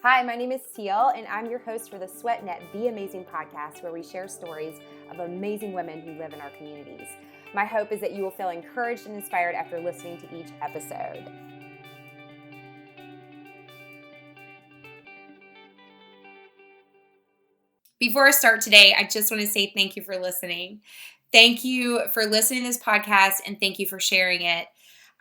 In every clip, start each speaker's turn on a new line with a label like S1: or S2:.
S1: Hi, my name is Cel, and I'm your host for the SweatNet Be Amazing podcast, where we share stories of amazing women who live in our communities. My hope is that you will feel encouraged and inspired after listening to each episode. Before I start today, I just want to say thank you for listening. Thank you for listening to this podcast, and thank you for sharing it.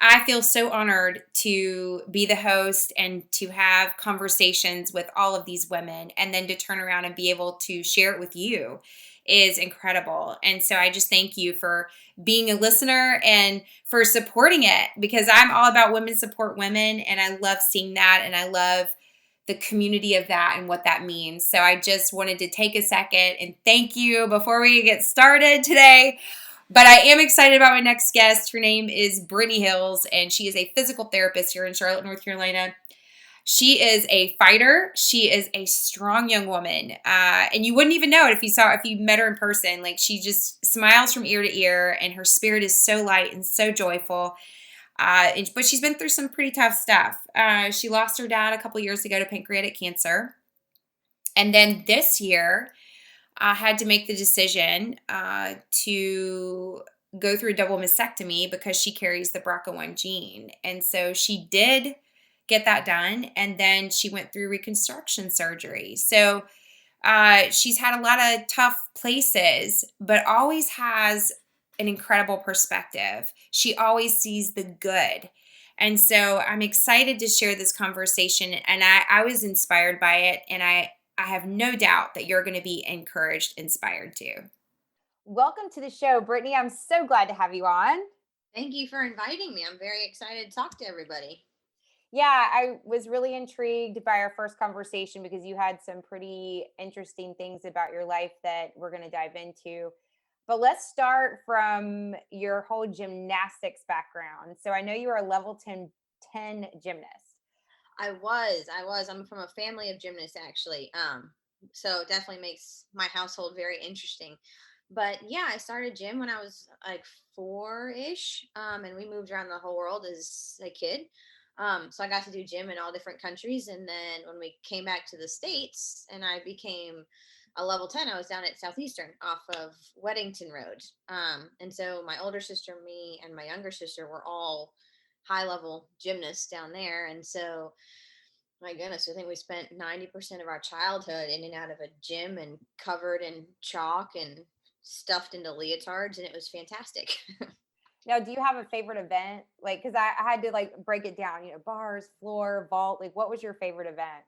S1: I feel so honored to be the host and to have conversations with all of these women, and then to turn around and be able to share it with you is incredible. And so I just thank you for being a listener and for supporting it, because I'm all about women support women, and I love seeing that, and I love the community of that and what that means. So I just wanted to take a second and thank you before we get started today. But I am excited about my next guest. Her name is Brittany Hills, and she is a physical therapist here in Charlotte, North Carolina. She is a fighter. She is a strong young woman, and you wouldn't even know it if you met her in person. Like, she just smiles from ear to ear, and her spirit is so light and so joyful. But she's been through some pretty tough stuff. She lost her dad a couple years ago to pancreatic cancer, and then this year had to make the decision to go through a double mastectomy because she carries the BRCA1 gene. And so she did get that done, and then she went through reconstruction surgery. So she's had a lot of tough places, but always has an incredible perspective. She always sees the good. And so I'm excited to share this conversation, and I was inspired by it, and I have no doubt that you're going to be encouraged, inspired too. Welcome to the show, Brittany. I'm so glad to have you on.
S2: Thank you for inviting me. I'm very excited to talk to everybody.
S1: Yeah, I was really intrigued by our first conversation because you had some pretty interesting things about your life that we're going to dive into. But let's start from your whole gymnastics background. So I know you are a level 10 gymnast.
S2: I'm from a family of gymnasts actually. So it definitely makes my household very interesting. But yeah, I started gym when I was like four-ish. And we moved around the whole world as a kid. So I got to do gym in all different countries. And then when we came back to the States and I became a level 10, I was down at Southeastern off of Weddington Road. And so my older sister, me, and my younger sister were all high level gymnasts down there. And so, my goodness, I think we spent 90% of our childhood in and out of a gym and covered in chalk and stuffed into leotards. And it was fantastic.
S1: Now, do you have a favorite event? Like, because I had to like break it down, bars, floor, vault. Like, what was your favorite event?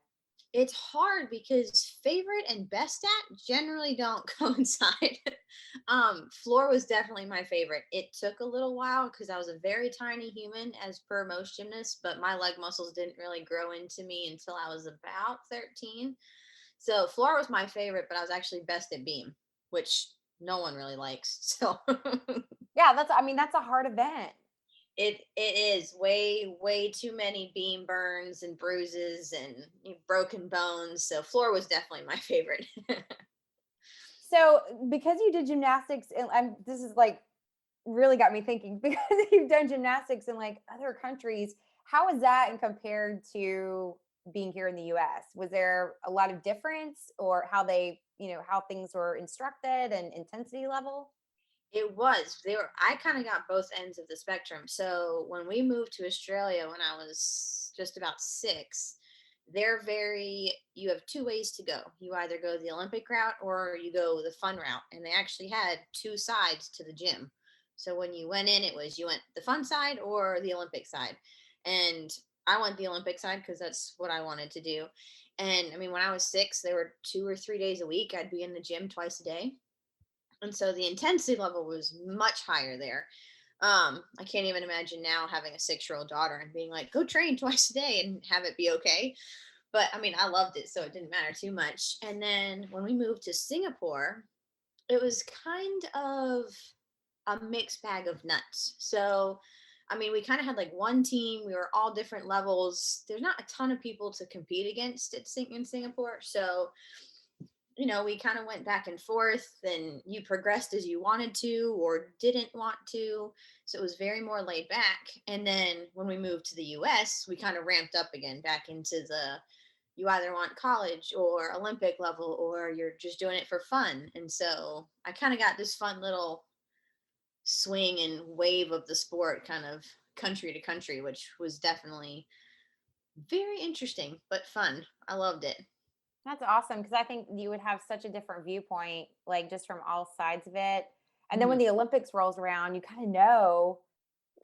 S2: It's hard because favorite and best at generally don't coincide. Floor was definitely my favorite. It took a little while because I was a very tiny human, as per most gymnasts, but my leg muscles didn't really grow into me until I was about 13. So floor was my favorite, but I was actually best at beam, which no one really likes. So
S1: Yeah, that's a hard event.
S2: it is way too many beam burns and bruises and broken bones. So floor was definitely my favorite.
S1: So, because you did gymnastics, and this is like really got me thinking because you've done gymnastics in like other countries. How is that in compared to being here in the US? Was there a lot of difference, or how how things were instructed and intensity level?
S2: It was. They were. I kind of got both ends of the spectrum. So when we moved to Australia when I was just about six, they're very. You have two ways to go. You either go the Olympic route or you go the fun route. And they actually had two sides to the gym. So when you went in, it was you went the fun side or the Olympic side. And I went the Olympic side because that's what I wanted to do. And I mean, when I was six, there were 2 or 3 days a week. I'd be in the gym twice a day, and so the intensity level was much higher there. I can't even imagine now having a 6-year-old daughter and being like, go train twice a day and have it be okay. But I mean, I loved it, so it didn't matter too much. And then when we moved to Singapore, it was kind of a mixed bag of nuts. So I mean, we kind of had like one team. We were all different levels. There's not a ton of people to compete against in Singapore. So we kind of went back and forth, and you progressed as you wanted to or didn't want to. So it was very more laid back. And then when we moved to the US, we kind of ramped up again back into the you either want college or Olympic level, or you're just doing it for fun. And so I kind of got this fun little swing and wave of the sport kind of country to country, which was definitely very interesting but fun. I loved it.
S1: That's awesome because I think you would have such a different viewpoint, like just from all sides of it. And then when
S2: Mhm.
S1: the Olympics rolls around, you kind of know,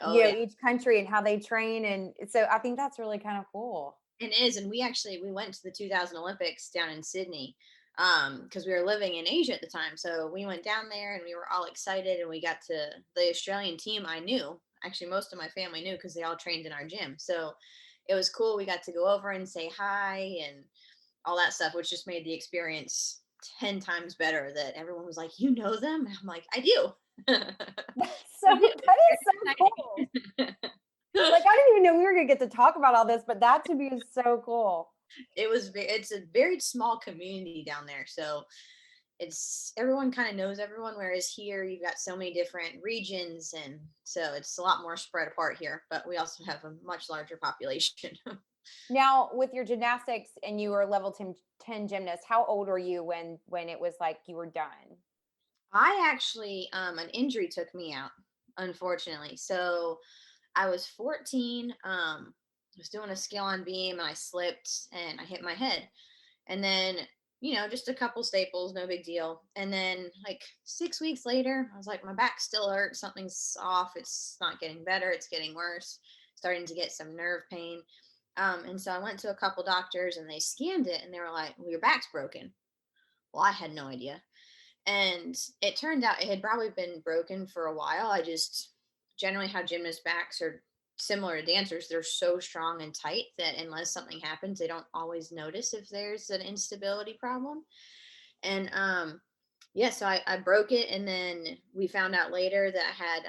S2: Oh yeah,
S1: each country and how they train. And so I think that's really kind of cool.
S2: it is. And we went to the 2000 Olympics down in Sydney because we were living in Asia at the time. So we went down there and we were all excited, and we got to the Australian team. I knew, actually, most of my family knew because they all trained in our gym. So it was cool. We got to go over and say hi and all that stuff, which just made the experience 10 times better. That everyone was like, "You know them?" And I'm like, "I do."
S1: That's
S2: I
S1: so,
S2: do.
S1: that is so cool.
S2: It's very exciting.
S1: Like I didn't even know we were going to get to talk about all this, but that to me is so cool.
S2: It's a very small community down there, so it's everyone kind of knows everyone, whereas here you've got so many different regions, and so it's a lot more spread apart here, but we also have a much larger population.
S1: Now, with your gymnastics and you were level 10 gymnast, how old were you when it was like you were done?
S2: I actually an injury took me out, unfortunately. So I was 14. I was doing a skill on beam and I slipped and I hit my head. And then, just a couple staples, no big deal. And then, like 6 weeks later, I was like, my back still hurts. Something's off. It's not getting better. It's getting worse. Starting to get some nerve pain. And so I went to a couple doctors and they scanned it and they were like, well, your back's broken. Well, I had no idea. And it turned out it had probably been broken for a while. I just generally how gymnast backs are similar to dancers. They're so strong and tight that unless something happens, they don't always notice if there's an instability problem. And yeah, so I broke it, and then we found out later that I had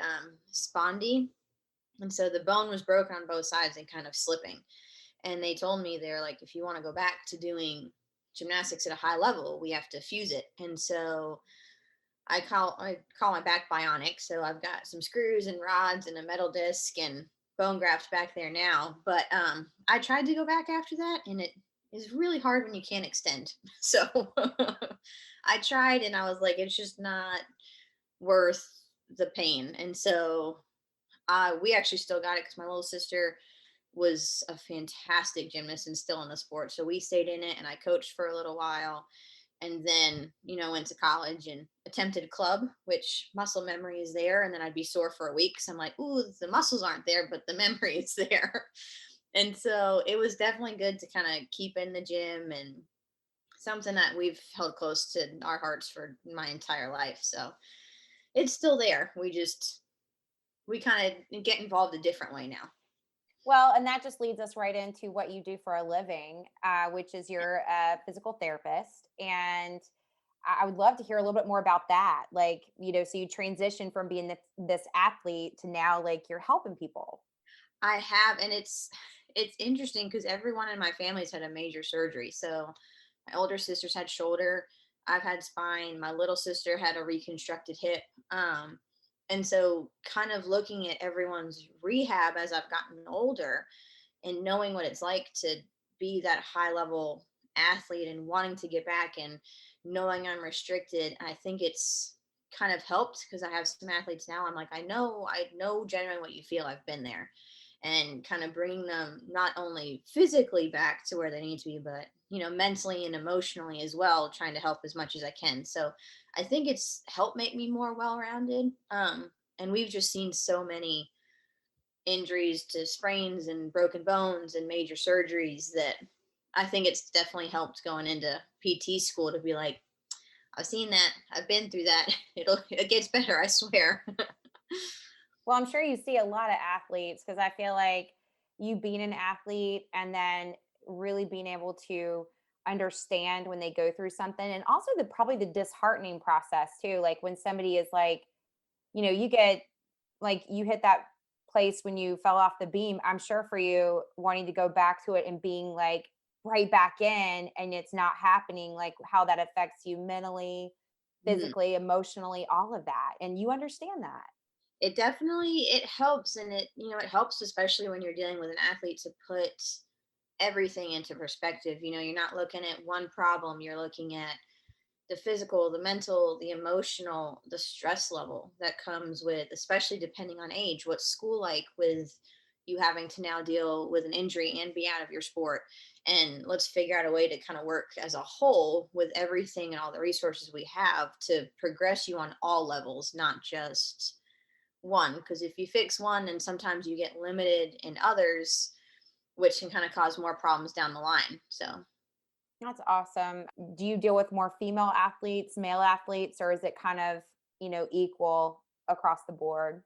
S2: spondy, and so the bone was broken on both sides and kind of slipping. And they told me, they're like, if you want to go back to doing gymnastics at a high level, we have to fuse it. And so I call my back bionic. So I've got some screws and rods and a metal disc and bone graft back there now. But I tried to go back after that, and it is really hard when you can't extend. So I tried, and I was like, it's just not worth the pain. And so we actually still got it because my little sister was a fantastic gymnast and still in the sport. So we stayed in it, and I coached for a little while, and then went to college and attempted club, which muscle memory is there, and then I'd be sore for a week, so I'm like, ooh, the muscles aren't there but the memory is there. And so it was definitely good to kind of keep in the gym, and something that we've held close to our hearts for my entire life. So it's still there. We kind of get involved a different way now.
S1: Well, and that just leads us right into what you do for a living, which is you're a physical therapist. And I would love to hear a little bit more about that. Like, so you transition from being this athlete to now, like, you're helping people.
S2: I have, and it's interesting because everyone in my family's had a major surgery. So my older sister's had shoulder, I've had spine, my little sister had a reconstructed hip. And so kind of looking at everyone's rehab as I've gotten older and knowing what it's like to be that high level athlete and wanting to get back, and knowing I'm restricted, I think it's kind of helped because I have some athletes now. I'm like, I know genuinely what you feel. I've been there, and kind of bringing them not only physically back to where they need to be, but mentally and emotionally as well, trying to help as much as I can. So I think it's helped make me more well-rounded. And we've just seen so many injuries to sprains and broken bones and major surgeries that I think it's definitely helped going into PT school to be like, I've seen that, I've been through that. It gets better, I swear.
S1: Well, I'm sure you see a lot of athletes because I feel like you being an athlete and then really being able to understand when they go through something, and also the probably the disheartening process too. Like when somebody is like, you get like you hit that place when you fell off the beam. I'm sure for you wanting to go back to it and being like right back in and it's not happening, like how that affects you mentally,
S2: Mhm.
S1: physically, emotionally, all of that. And you understand that.
S2: It definitely it helps, and it helps, especially when you're dealing with an athlete, to put everything into perspective. You're not looking at one problem, you're looking at the physical, the mental, the emotional, the stress level that comes with, especially depending on age, what's school like with you having to now deal with an injury and be out of your sport. And let's figure out a way to kind of work as a whole with everything and all the resources we have to progress you on all levels, not just one. Because if you fix one, and sometimes you get limited in others, which can kind of cause more problems down the line. So
S1: That's awesome. Do you deal with more female athletes, male athletes, or is it kind of, equal across the board?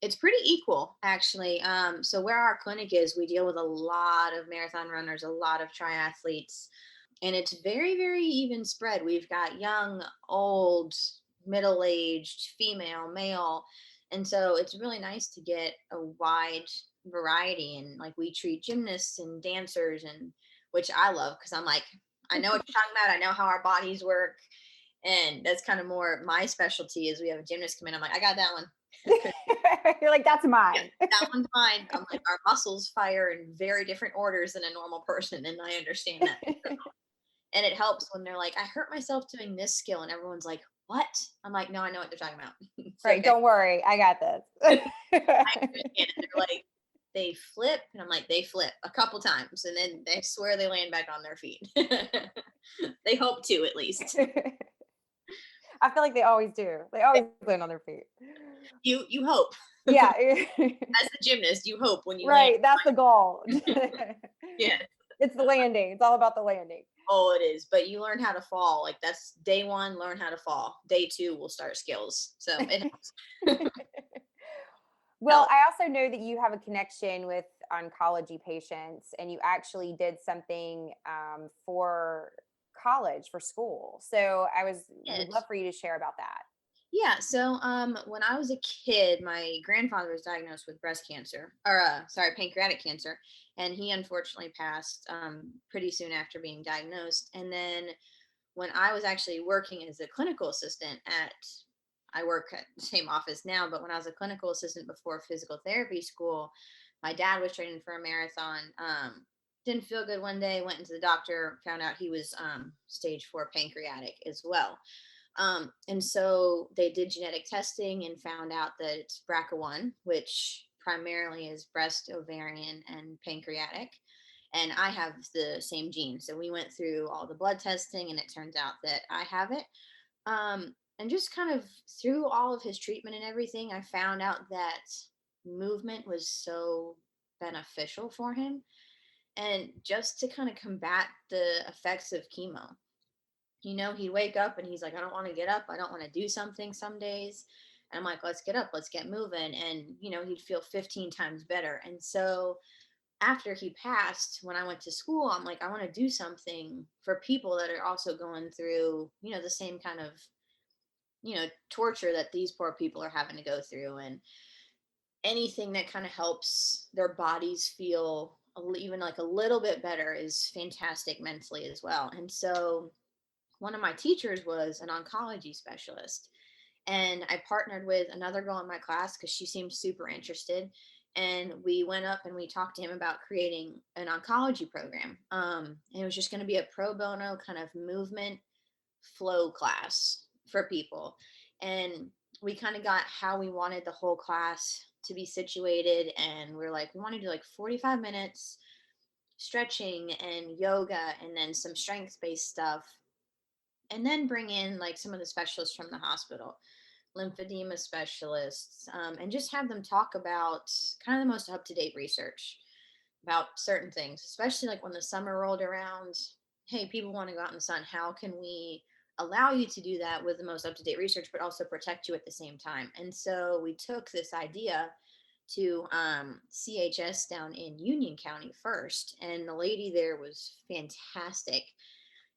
S2: it's pretty equal, actually. So where our clinic is, we deal with a lot of marathon runners, a lot of triathletes, and it's very, very even spread. We've got young, old, middle-aged, female, male, and so it's really nice to get a wide variety. And like we treat gymnasts and dancers, and which I love because I'm like, I know what you're talking about. I know how our bodies work, and that's kind of more my specialty. Is we have a gymnast come in, I'm like, I got that one.
S1: You're like, that's
S2: Yeah,
S1: mine.
S2: that one's mine. I'm like, our muscles fire in very different orders than a normal person, and I understand that. And it helps when they're like, I hurt myself doing this skill, and everyone's like, what? I'm like, no, I know what they're talking about. It's
S1: Right.
S2: okay.
S1: Don't worry. I got
S2: I
S1: this.
S2: understand it. They're like, they flip, and I'm like, they flip a couple times, and then they swear they land back on their feet. They hope to, at least.
S1: I feel like they always do. They always land on their feet.
S2: You hope.
S1: Yeah.
S2: As the gymnast, you hope when you land.
S1: Right. That's the goal.
S2: Yeah.
S1: It's the landing. It's all about the landing.
S2: Oh, it is. But you learn how to fall. Like that's day one, learn how to fall. Day two, we'll start skills. So it helps.
S1: Well,
S2: Help.
S1: I also know that you have a connection with oncology patients, and you actually did something for college, for school. So would
S2: It.
S1: love for you to share about that.
S2: Yeah. So when I was a kid, my grandfather was diagnosed with breast cancer, or sorry, pancreatic cancer, and he unfortunately passed pretty soon after being diagnosed. And then when I was actually working as a clinical assistant at, I work at the same office now, but when I was a clinical assistant before physical therapy school, my dad was training for a marathon. Didn't feel good one day, went into the doctor, found out he was stage 4 pancreatic as well. And so they did genetic testing and found out that it's BRCA1, which primarily is breast, ovarian, and pancreatic. And I have the same gene. So we went through all the blood testing, and it turns out that I have it. And just kind of through all of his treatment and everything, I found out that movement was so beneficial for him. And just to kind of combat the effects of chemo, he'd wake up and he's like, I don't want to get up. I don't want to do something some days. And I'm like, let's get up, let's get moving. And, he'd feel 15 times better. And so after he passed, when I went to school, I'm like, I want to do something for people that are also going through, the same kind of, torture that these poor people are having to go through. And anything that kind of helps their bodies feel even like a little bit better is fantastic mentally as well. And so one of my teachers was an oncology specialist, and I partnered with another girl in my class because she seemed super interested, and we went up and we talked to him about creating an oncology program. And it was just going to be a pro bono kind of movement flow class for people. And we kind of got how we wanted the whole class to be situated, and we're like, we want to do like 45 minutes stretching and yoga, and then some strength based stuff, and then bring in like some of the specialists from the hospital, lymphedema specialists, and just have them talk about kind of the most up to date research about certain things, especially like when the summer rolled around. Hey, people want to go out in the sun. How can we allow you to do that with the most up to date research, but also protect you at the same time? And so we took this idea to CHS down in Union County first, and the lady there was fantastic.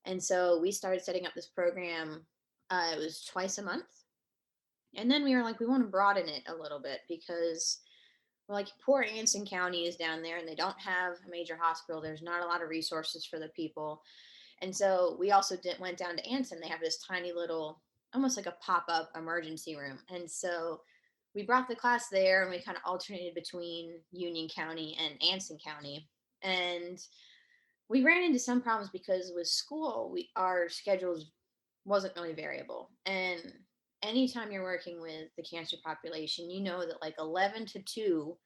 S2: And so we started setting up this program. It was twice a month. And then we were like, we want to broaden it a little bit because we're like, poor Anson County is down there and they don't have a major hospital. There's not a lot of resources for the people. And so we also went down to Anson. They have this tiny little, almost like a pop up emergency room. And so we brought the class there, and we kind of alternated between Union County and Anson County. And we ran into some problems because with school, our schedules wasn't really variable. And anytime you're working with the cancer population, you know that like 11 to 2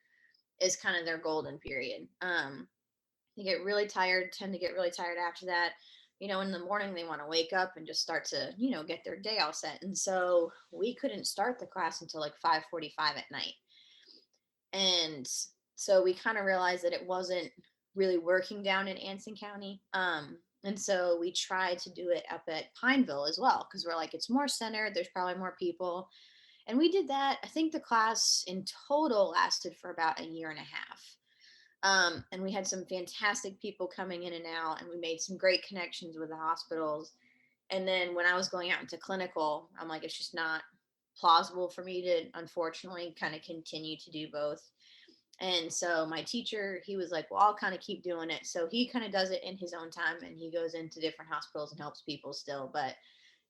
S2: is kind of their golden period. They get really tired, tend to get really tired after that. In the morning they want to wake up and just start to, get their day all set. And so we couldn't start the class until like 5:45 at night. And so we kind of realized that it wasn't really working down in Anson County. And so we tried to do it up at Pineville as well, because we're like, it's more centered, there's probably more people. And we did that. I think the class in total lasted for about a year and a half. And we had some fantastic people coming in and out, and we made some great connections with the hospitals. And then when I was going out into clinical, I'm like, it's just not plausible for me to, unfortunately, kind of continue to do both. And so my teacher, he was like, well, I'll kind of keep doing it. So he kind of does it in his own time, and he goes into different hospitals and helps people still. But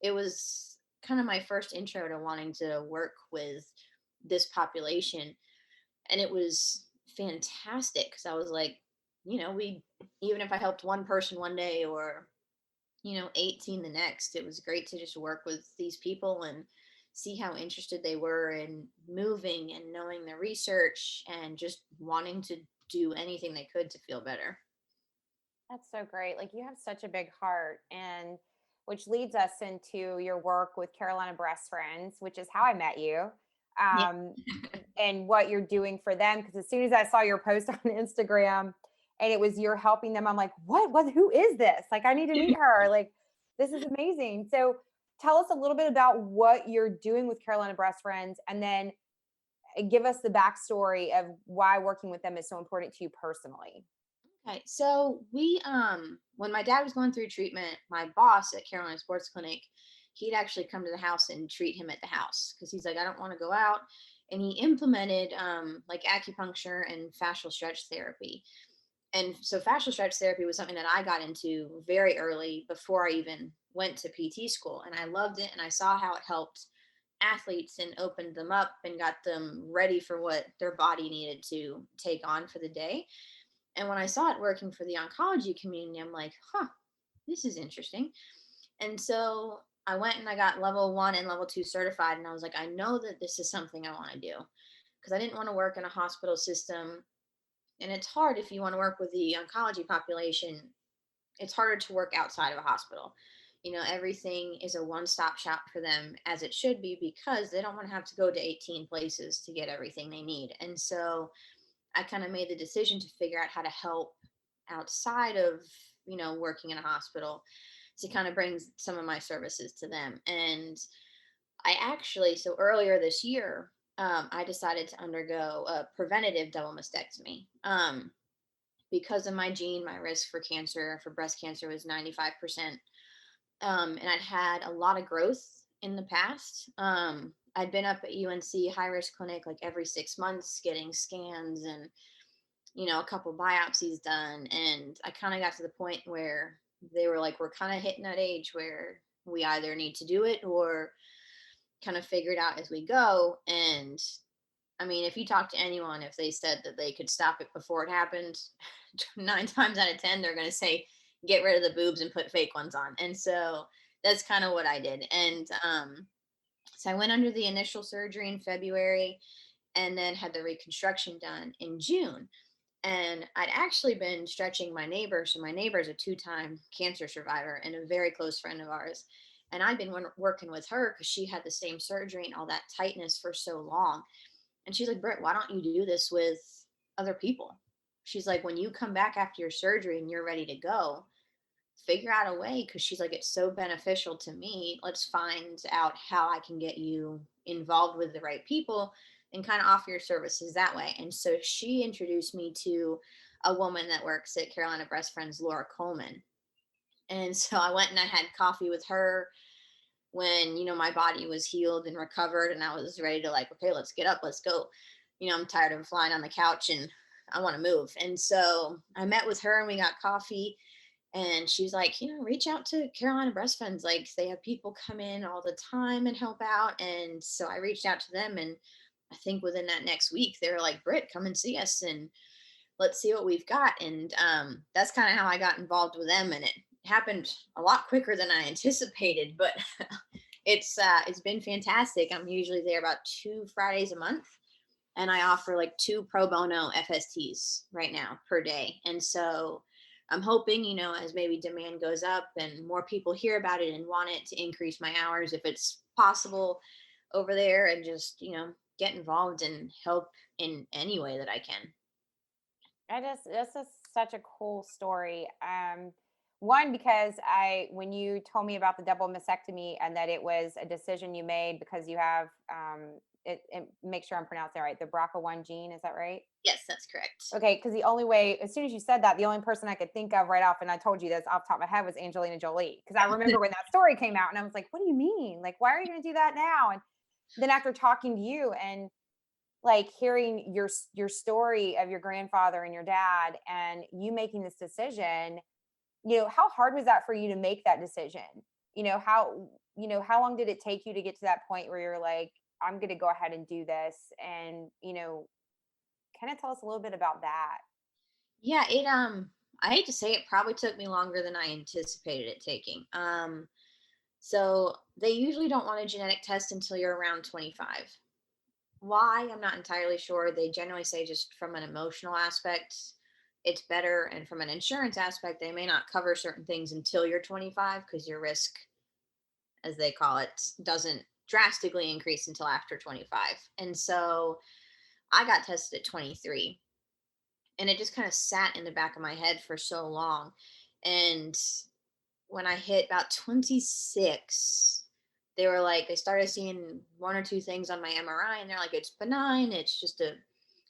S2: it was kind of my first intro to wanting to work with this population. And it was fantastic because I was like, we, even if I helped one person one day or 18 the next. It was great to just work with these people and see how interested they were in moving and knowing their research and just wanting to do anything they could to feel better.
S3: That's so great. Like you have such a big heart, and which leads us into your work with Carolina Breast Friends, which is how I met you.
S2: Yeah.
S3: Um, and what you're doing for them. Because as soon as I saw your post on Instagram and it was you're helping them, I'm like, what, who is this? Like, I need to meet her. Like, this is amazing. So tell us a little bit about what you're doing with Carolina Breast Friends, and then give us the backstory of why working with them is so important to you personally.
S2: Okay, so we when my dad was going through treatment, my boss at Carolina Sports Clinic, he'd actually come to the house and treat him at the house because he's like, I don't want to go out. And he implemented like acupuncture and fascial stretch therapy. And so fascial stretch therapy was something that I got into very early before I even went to PT school. And I loved it, and I saw how it helped athletes and opened them up and got them ready for what their body needed to take on for the day. And when I saw it working for the oncology community, I'm like, huh, this is interesting. And so I went and I got level 1 and level 2 certified. And I was like, I know that this is something I want to do because I didn't want to work in a hospital system. And it's hard if you want to work with the oncology population, it's harder to work outside of a hospital. Everything is a one stop shop for them, as it should be, because they don't want to have to go to 18 places to get everything they need. And so I kind of made the decision to figure out how to help outside of, working in a hospital, to kind of bring some of my services to them. And I actually, so earlier this year, I decided to undergo a preventative double mastectomy. Because of my gene, my risk for cancer, for breast cancer, was 95%. And I'd had a lot of growth in the past. I'd been up at UNC high risk clinic like every 6 months getting scans and a couple biopsies done. And I kind of got to the point where they were like, we're kind of hitting that age where we either need to do it or kind of figure it out as we go. And I mean, if you talk to anyone, if they said that they could stop it before it happened, 9 times out of 10, they're going to say, get rid of the boobs and put fake ones on. And so that's kind of what I did. And so I went under the initial surgery in February and then had the reconstruction done in June. And I'd actually been stretching my neighbor. So my neighbor is a 2-time cancer survivor and a very close friend of ours. And I'd been working with her because she had the same surgery and all that tightness for so long. And she's like, Britt, why don't you do this with other people? She's like, when you come back after your surgery and you're ready to go, figure out a way. Cause she's like, it's so beneficial to me. Let's find out how I can get you involved with the right people and kind of offer your services that way. And so she introduced me to a woman that works at Carolina Breast Friends, Laura Coleman. And so I went and I had coffee with her when, my body was healed and recovered and I was ready to like, okay, let's get up, let's go. I'm tired of flying on the couch and I want to move. And so I met with her and we got coffee, and she's like, reach out to Carolina Breast Friends. Like they have people come in all the time and help out. And so I reached out to them, and I think within that next week, they were like, Britt, come and see us. And let's see what we've got. And that's kind of how I got involved with them. And it happened a lot quicker than I anticipated, but it's been fantastic. I'm usually there about 2 Fridays a month, and I offer like 2 pro bono FSTs right now per day. And so I'm hoping, as maybe demand goes up and more people hear about it and want it, to increase my hours if it's possible over there, and just, get involved and help in any way that I can.
S3: This is such a cool story. One, because when you told me about the double mastectomy and that it was a decision you made because you have, make sure I'm pronouncing it right, the BRCA1 gene, is that right?
S2: Yes, that's correct.
S3: Okay, because the only way, as soon as you said that, the only person I could think of right off, and I told you this off the top of my head, was Angelina Jolie. Because I remember when that story came out, and I was like, "What do you mean? Like, why are you going to do that now?" And then after talking to you and like hearing your story of your grandfather and your dad, and you making this decision, how hard was that for you to make that decision? How long did it take you to get to that point where you're like, I'm going to go ahead and do this? And kind of tell us a little bit about that.
S2: Yeah, I hate to say it, probably took me longer than I anticipated it taking. So they usually don't want a genetic test until you're around 25. Why? I'm not entirely sure. They generally say just from an emotional aspect, it's better. And from an insurance aspect, they may not cover certain things until you're 25, because your risk, as they call it, doesn't drastically increase until after 25. And so I got tested at 23, and it just kind of sat in the back of my head for so long. And when I hit about 26, they started seeing one or two things on my MRI, and they're like, it's benign. It's just a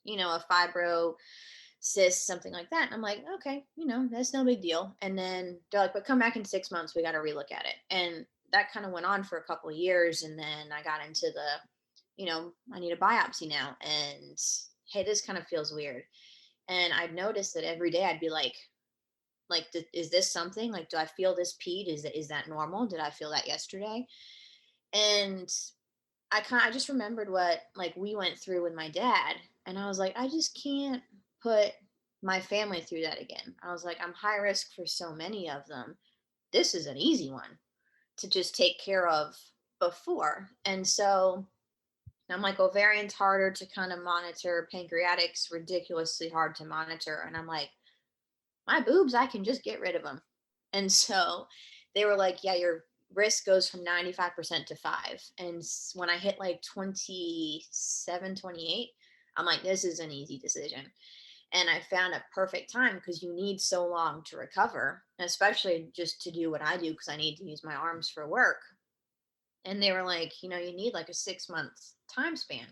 S2: fibro cyst, something like that. And I'm like, okay, that's no big deal. And then they're like, but come back in 6 months, we got to relook at it. And that kind of went on for a couple of years. And then I got into I need a biopsy now. And hey, this kind of feels weird. And I'd noticed that every day I'd be like, is this something, like, do I feel this pede? Is that normal? Did I feel that yesterday? And I just remembered what, like, we went through with my dad, and I was like, I just can't put my family through that again. I was like, I'm high risk for so many of them. This is an easy one to just take care of before. And so I'm like, ovarian's harder to kind of monitor, pancreatic's ridiculously hard to monitor. And I'm like, my boobs, I can just get rid of them. And so they were like, yeah, your risk goes from 95% to 5. And when I hit like 27, 28, I'm like, this is an easy decision. And I found a perfect time, because you need so long to recover, especially just to do what I do, because I need to use my arms for work. And they were like, you need like a 6 month time span.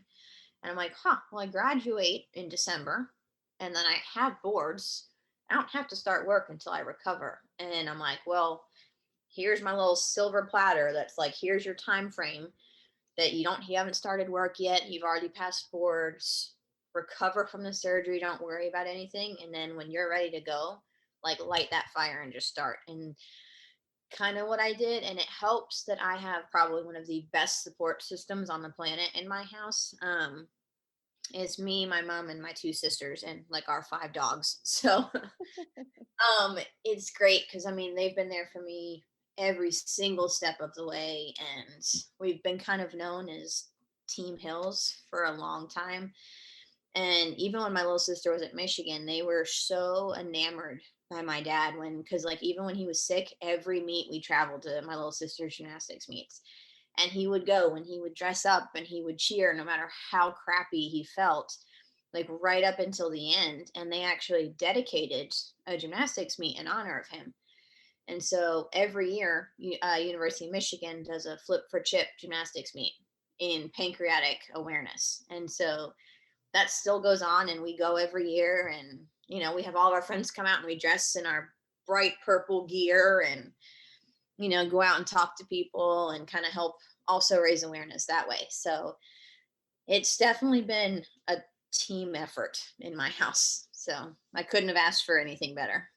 S2: And I'm like, well, I graduate in December, and then I have boards. I don't have to start work until I recover. And I'm like, well, here's my little silver platter that's like, here's your time frame that you haven't started work yet. You've already passed boards. Recover from the surgery. Don't worry about anything. And then when you're ready to go, like, light that fire and just start. And kind of what I did. And it helps that I have probably one of the best support systems on the planet in my house. It's me, my mom, and my 2 sisters, and like our 5 dogs. So it's great, because I mean, they've been there for me every single step of the way, and we've been kind of known as Team Hills for a long time. And even when my little sister was at Michigan, they were so enamored by my dad, because like, even when he was sick, every meet we traveled to, my little sister's gymnastics meets, and he would go and he would dress up and he would cheer no matter how crappy he felt, like right up until the end. And they actually dedicated a gymnastics meet in honor of him. And so every year, University of Michigan does a flip for chip gymnastics meet in pancreatic awareness. And so that still goes on, and we go every year. And we have all of our friends come out, and we dress in our bright purple gear, and go out and talk to people, and kind of help also raise awareness that way. So it's definitely been a team effort in my house. So I couldn't have asked for anything better.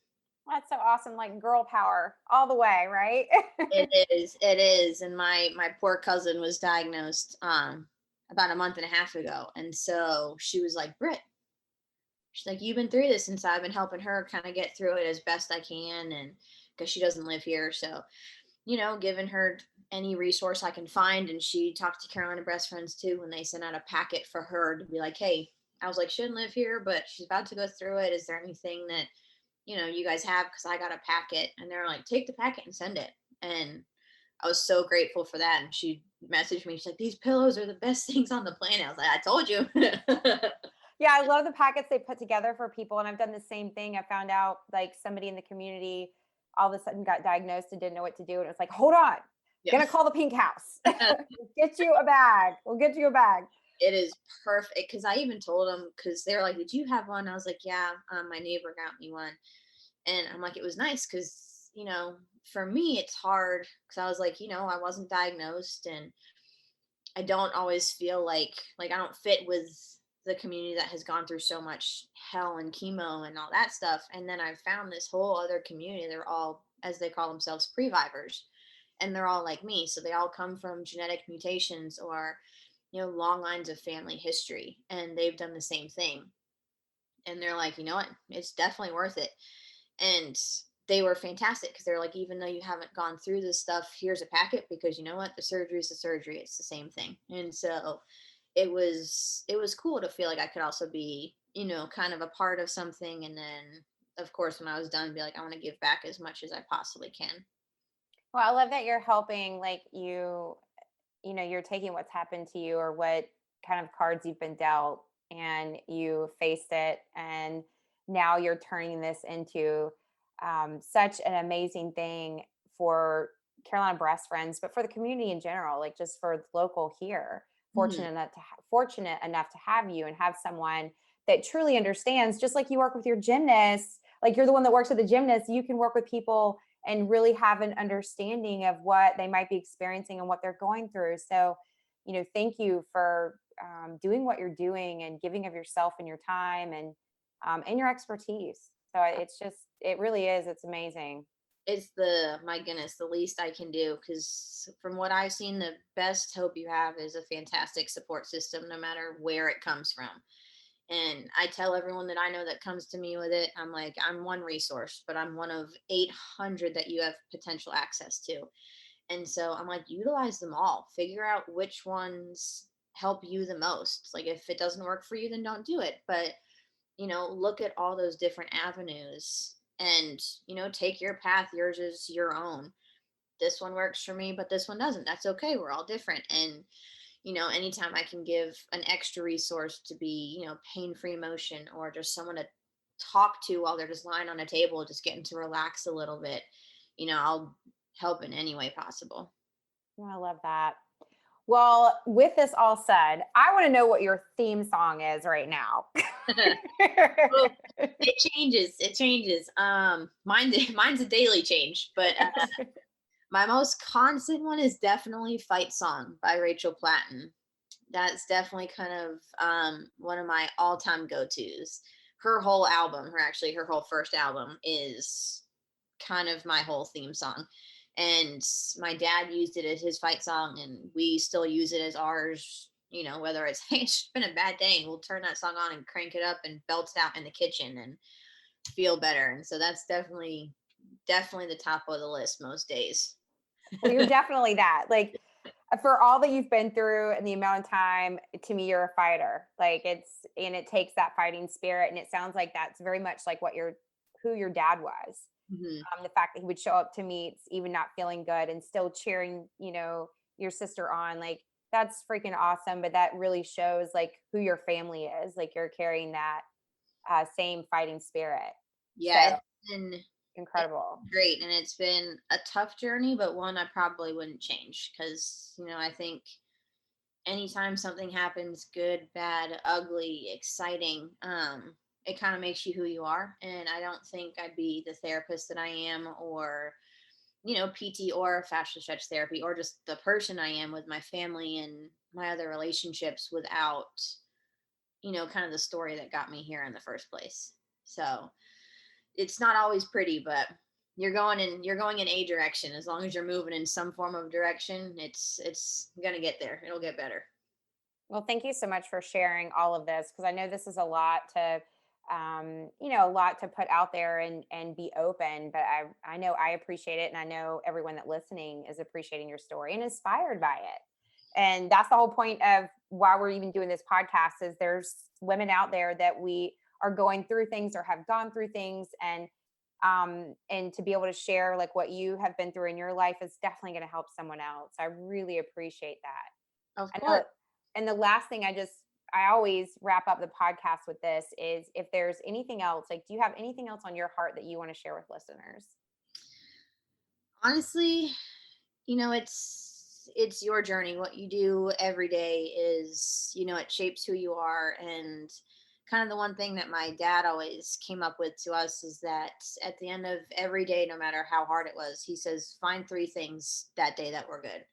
S3: That's so awesome. Like girl power all the way, right?
S2: It is. And my poor cousin was diagnosed about a month and a half ago. And so she was like, Britt, She's like, you've been through this, since I've been helping her kind of get through it as best I can. And because she doesn't live here. So, giving her any resource I can find. And she talked to Carolina Breast Friends too when they sent out a packet for her to be like, hey, I was like, shouldn't live here, but she's about to go through it. Is there anything that, you guys have? Because I got a packet. And they're like, take the packet and send it. And I was so grateful for that. And she messaged me. She's like, these pillows are the best things on the planet. I was like, I told you.
S3: Yeah, I love the packets they put together for people. And I've done the same thing. I found out like somebody in the community all of a sudden got diagnosed and didn't know what to do. And it was like, hold on,
S2: Yeah.
S3: gonna call the pink house. Get you a bag. We'll get you a bag.
S2: It is perfect. Because I even told them, because they were like, did you have one? I was like, yeah, my neighbor got me one. And I'm like, it was nice because, for me, it's hard because I was like, I wasn't diagnosed, and I don't always feel like I don't fit with the community that has gone through so much hell and chemo and all that stuff. And then I found this whole other community. They're all, as they call themselves, previvors, and they're all like me. So they all come from genetic mutations or, long lines of family history, and they've done the same thing. And they're like, you know what, it's definitely worth it. And they were fantastic because they're like, even though you haven't gone through this stuff, here's a packet, because you know what, the surgery is the surgery, it's the same thing. And so it was cool to feel like I could also be, kind of a part of something. And then of course when I was done, be like, I want to give back as much as I possibly can.
S3: Well, I love that you're helping, like you're taking what's happened to you or what kind of cards you've been dealt and you faced it. And now you're turning this into such an amazing thing for Carolina Breast Friends, but for the community in general, like just for the local here.
S2: Mhm.
S3: Fortunate enough to have you and have someone that truly understands, just like you work with your gymnasts, like you're the one that works with the gymnasts, you can work with people and really have an understanding of what they might be experiencing and what they're going through. So, thank you for doing what you're doing and giving of yourself and your time and your expertise. So it really is. It's amazing.
S2: It's my goodness, the least I can do, because from what I've seen, the best hope you have is a fantastic support system, no matter where it comes from. And I tell everyone that I know that comes to me with it, I'm like, I'm one resource, but I'm one of 800 that you have potential access to. And so I'm like, utilize them all, figure out which ones help you the most. Like, if it doesn't work for you, then don't do it. But, look at all those different avenues and, take your path. Yours is your own. This one works for me, but this one doesn't. That's okay. We're all different. And, anytime I can give an extra resource to be, pain free motion, or just someone to talk to while they're just lying on a table, just getting to relax a little bit, I'll help in any way possible.
S3: Oh, I love that. Well, with this all said, I want to know what your theme song is right now.
S2: Well, it changes. It changes. Mine's a daily change, but my most constant one is definitely "Fight Song" by Rachel Platten. That's definitely kind of one of my all-time go-tos. Her whole album, her whole first album, is kind of my whole theme song. And my dad used it as his fight song, and we still use it as ours. Whether it's, hey, it's been a bad day, and we'll turn that song on and crank it up and belt it out in the kitchen and feel better. And so that's definitely the top of the list most days.
S3: Well, you're definitely that. Like for all that you've been through and the amount of time, to me, you're a fighter. Like and it takes that fighting spirit. And it sounds like that's very much like who your dad was.
S2: Mhm.
S3: The fact that he would show up to meets, even not feeling good and still cheering, your sister on, like that's freaking awesome. But that really shows like who your family is. Like you're carrying that same fighting spirit.
S2: Yeah,
S3: So
S2: been it's
S3: incredible.
S2: great, and it's been a tough journey, but one I probably wouldn't change, because I think anytime something happens, good, bad, ugly, exciting, it kind of makes you who you are. And I don't think I'd be the therapist that I am, or PT or fascia stretch therapy, or just the person I am with my family and my other relationships, without kind of the story that got me here in the first place. So it's not always pretty, but you're going in a direction. As long as you're moving in some form of direction, it's gonna get there. It'll get better.
S3: Well, thank you so much for sharing all of this because I know this is a lot to a lot to put out there and be open, but I know I appreciate it. And I know everyone that listening is appreciating your story and inspired by it. And that's the whole point of why we're even doing this podcast is there's women out there that we are going through things or have gone through things. And to be able to share like what you have been through in your life is definitely going to help someone else. I really appreciate that.
S2: Of
S3: I
S2: course.
S3: know. And the last thing I always wrap up the podcast with this is if there's anything else, like, do you have anything else on your heart that you want to share with listeners?
S2: Honestly, it's your journey. What you do every day is, it shapes who you are. And kind of the one thing that my dad always came up with to us is that at the end of every day, no matter how hard it was, he says, find 3 things that day that were good.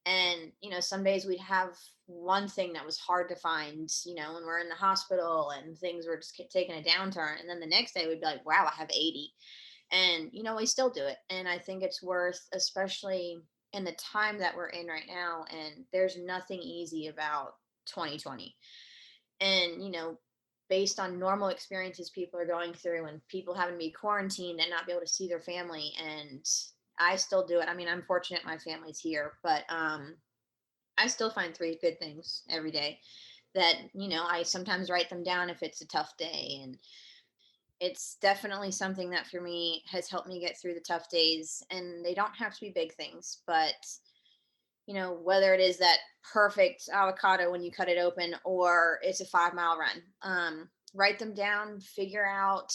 S2: And, some days we'd have one thing that was hard to find, when we're in the hospital and things were just taking a downturn. And then the next day we'd be like, wow, I have 80. And, we still do it. And I think it's worth, especially in the time that we're in right now. And there's nothing easy about 2020. And, based on normal experiences people are going through and people having to be quarantined and not be able to see their family. And I still do it. I mean, I'm fortunate my family's here, but I still find 3 good things every day that, I sometimes write them down if it's a tough day. And it's definitely something that for me has helped me get through the tough days. And they don't have to be big things, but whether it is that perfect avocado when you cut it open or it's a 5-mile run, write them down, figure out,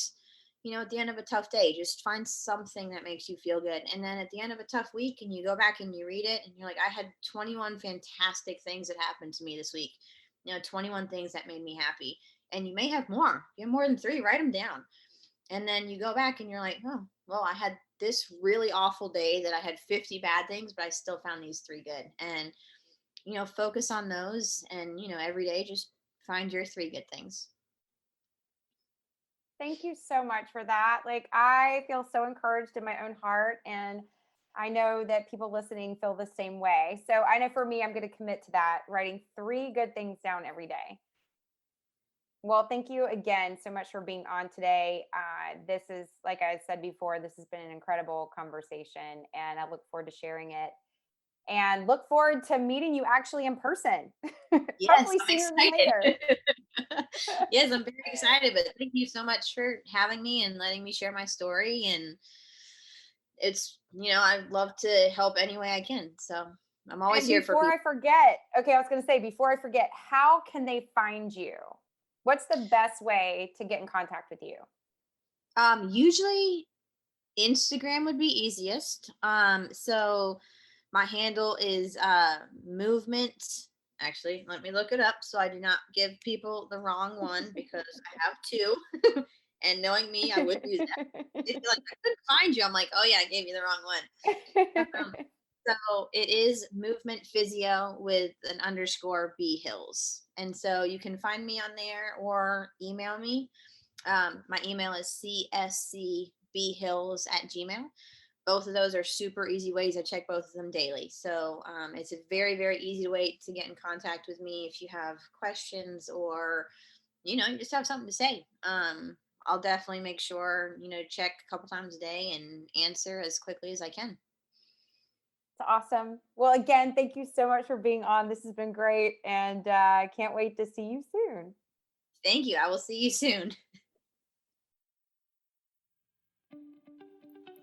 S2: at the end of a tough day, just find something that makes you feel good. And then at the end of a tough week and you go back and you read it and you're like, I had 21 fantastic things that happened to me this week, 21 things that made me happy. And you may have more. If you have more than 3, write them down. And then you go back and you're like, oh, well, I had this really awful day that I had 50 bad things, but I still found these 3 good. And, focus on those. And, every day just find your 3 good things.
S3: Thank you so much for that. Like, I feel so encouraged in my own heart. And I know that people listening feel the same way. So I know for me, I'm going to commit to that, writing 3 good things down every day. Well, thank you again so much for being on today. This is, like I said before, this has been an incredible conversation, and I look forward to sharing it and look forward to meeting you actually in person.
S2: Yes,
S3: Hopefully
S2: I'm
S3: sooner than later.
S2: excited. Yes, I'm very excited, but thank you so much for having me and letting me share my story. And it's, I'd love to help any way I can. So I'm always
S3: And
S2: here for
S3: before
S2: people.
S3: I forget, okay, I was going to say, before I forget, how can they find you? What's the best way to get in contact with you?
S2: Usually Instagram would be easiest. So my handle is movement. Actually, let me look it up so I do not give people the wrong one because I have 2. And knowing me, I would do that. If you're like, I couldn't find you, I'm like, oh yeah, I gave you the wrong one. So it is movement physio with an underscore B Hills. And so you can find me on there or email me. My email is cscbhills@gmail. Both of those are super easy ways. I check both of them daily. So it's a very, very easy way to get in contact with me if you have questions or, you just have something to say. I'll definitely make sure, check a couple times a day and answer as quickly as I can.
S3: It's awesome. Well, again, thank you so much for being on. This has been great. And I can't wait to see you soon.
S2: Thank you. I will see you soon.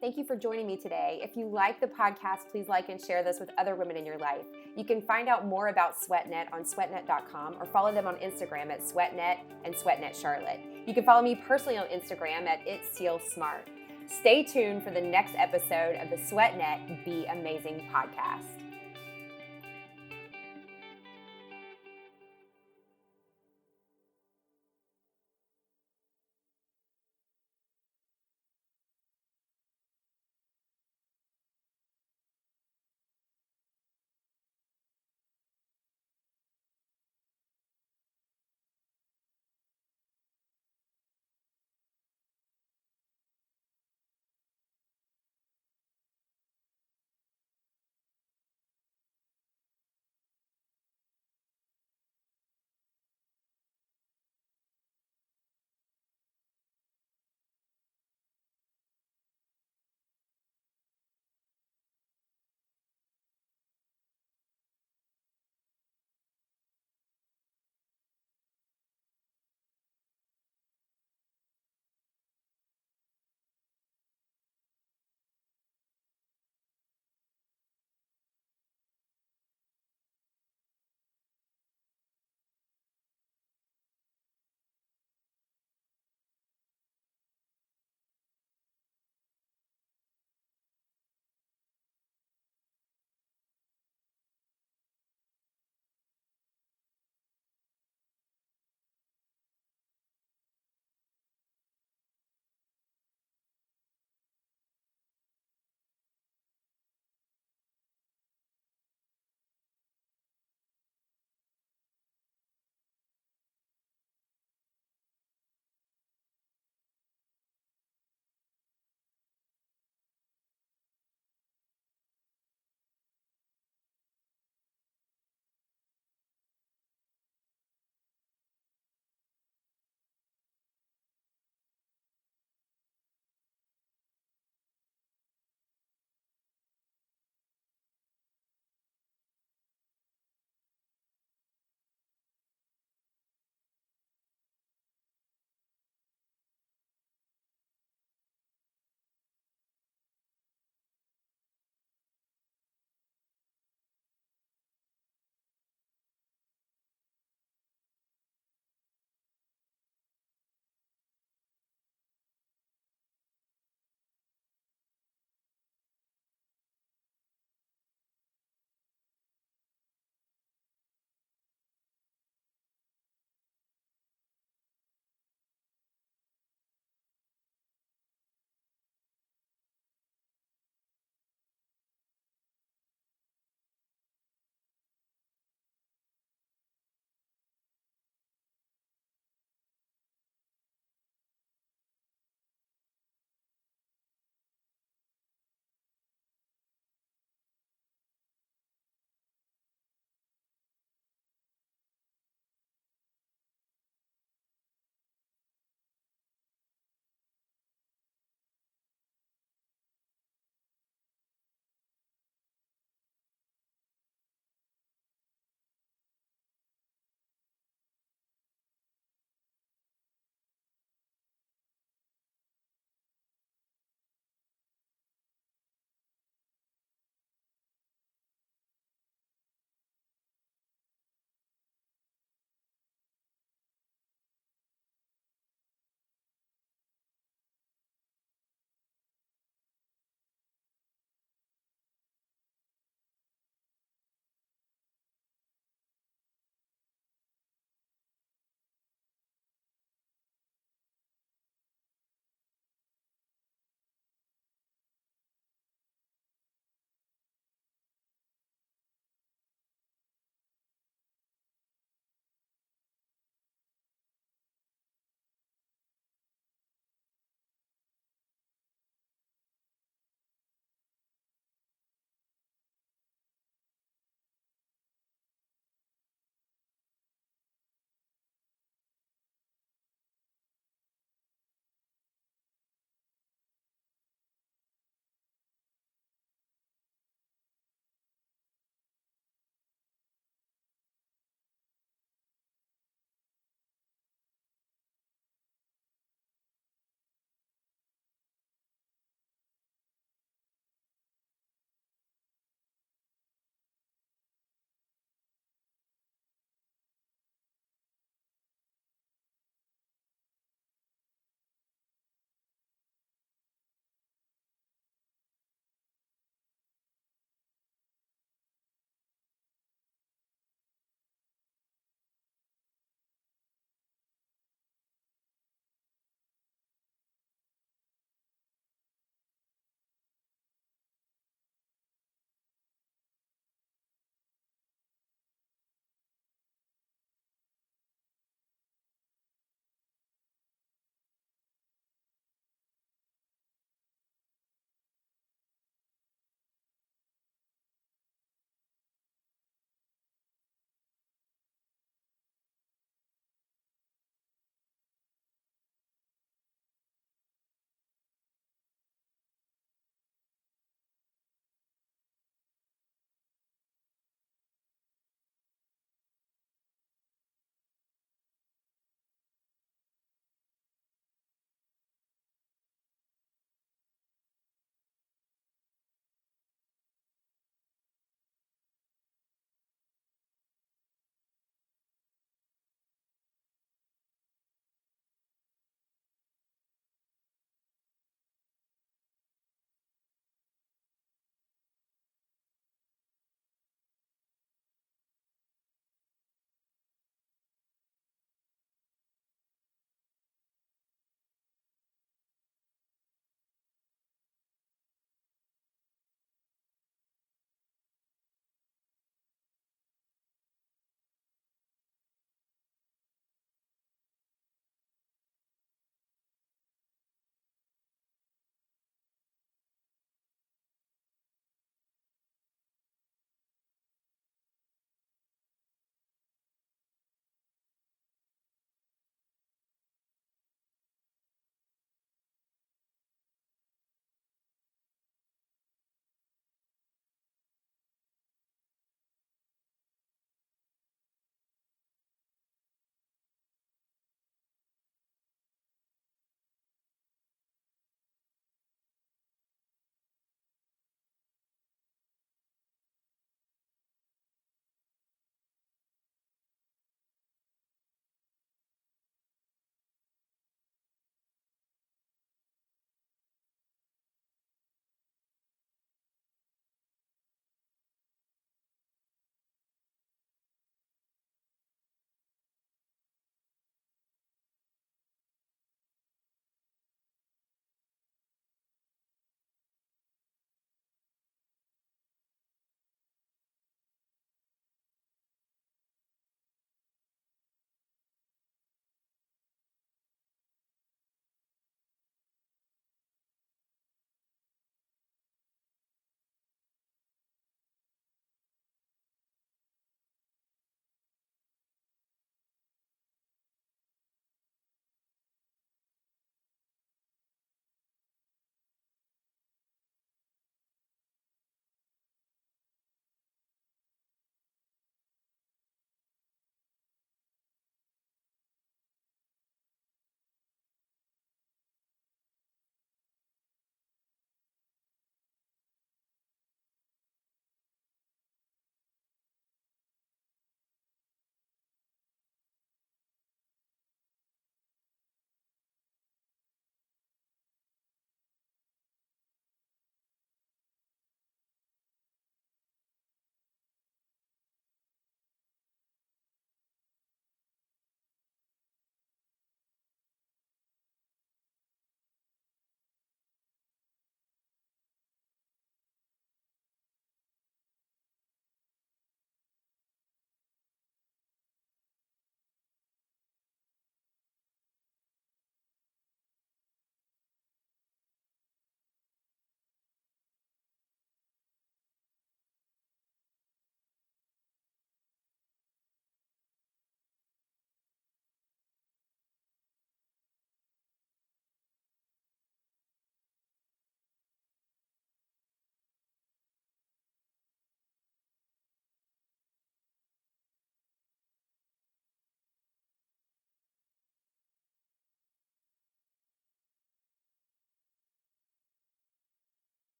S3: Thank you for joining me today. If you like the podcast, please like and share this with other women in your life. You can find out more about SweatNet on sweatnet.com or follow them on Instagram at SweatNet and SweatNet Charlotte. You can follow me personally on Instagram at Cel Smart. Stay tuned for the next episode of the SweatNet Be Amazing podcast.